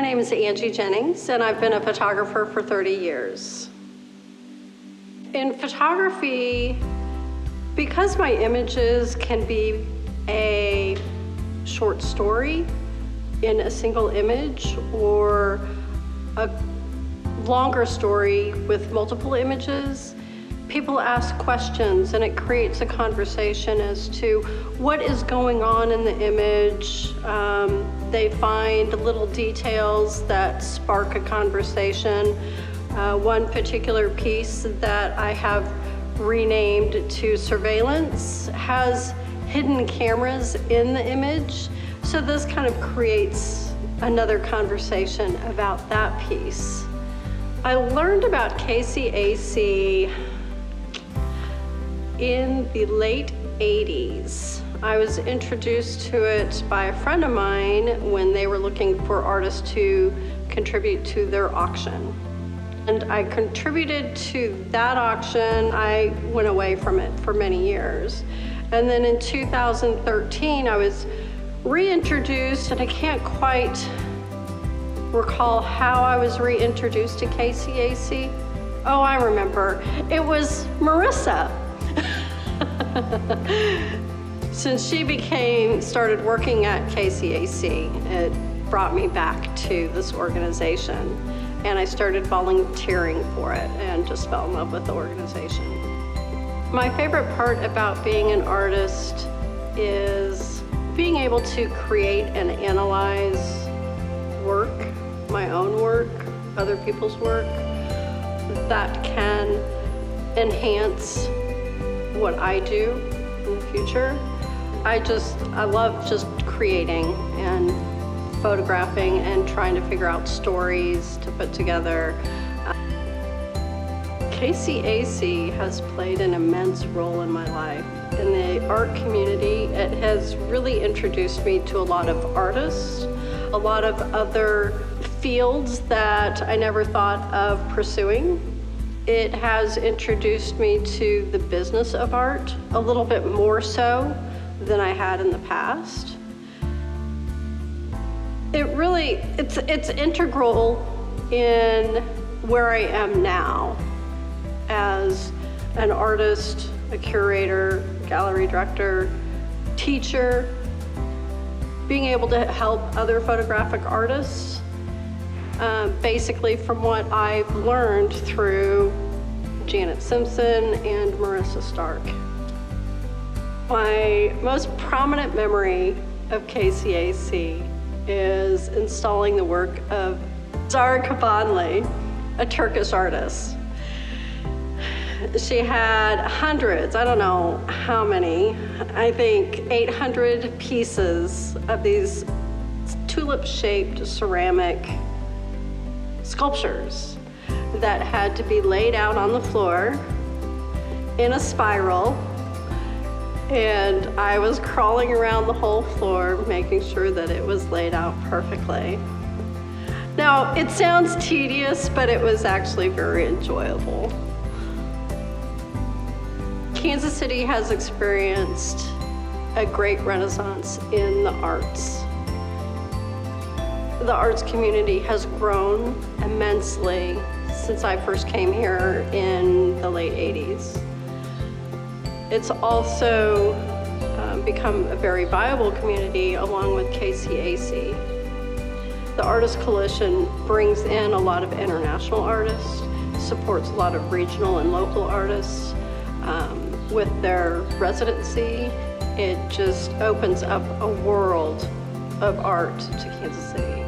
name is Angie Jennings, and I've been a photographer for 30 years. In photography, because my images can be a short story in a single image or a longer story with multiple images, people ask questions and it creates a conversation as to what is going on in the image. They find little details that spark a conversation. One particular piece that I have renamed to Surveillance has hidden cameras in the image. So this kind of creates another conversation about that piece. I learned about KCAC in the late 80s. I was introduced to it by a friend of mine when they were looking for artists to contribute to their auction. And I contributed to that auction. I went away from it for many years. And then in 2013, I was reintroduced, and I can't quite recall how I was reintroduced to KCAC. Oh, I remember. It was Marissa. Since she started working at KCAC, it brought me back to this organization, and I started volunteering for it and just fell in love with the organization. My favorite part about being an artist is being able to create and analyze work, my own work, other people's work, that can enhance what I do in the future. I love just creating and photographing and trying to figure out stories to put together. KCAC has played an immense role in my life. In the art community, it has really introduced me to a lot of artists, a lot of other fields that I never thought of pursuing. It has introduced me to the business of art a little bit more so than I had in the past. It's integral in where I am now as an artist, a curator, gallery director, teacher, being able to help other photographic artists, basically from what I've learned through Janet Simpson and Marissa Stark. My most prominent memory of KCAC is installing the work of Zara Kabanli, a Turkish artist. She had hundreds, I don't know how many, I think 800 pieces of these tulip-shaped ceramic sculptures that had to be laid out on the floor in a spiral. And I was crawling around the whole floor, making sure that it was laid out perfectly. Now, it sounds tedious, but it was actually very enjoyable. Kansas City has experienced a great renaissance in the arts. The arts community has grown immensely since I first came here in the late 80s. It's also become a very viable community along with KCAC. The Artist Coalition brings in a lot of international artists, supports a lot of regional and local artists. With their residency, it just opens up a world of art to Kansas City.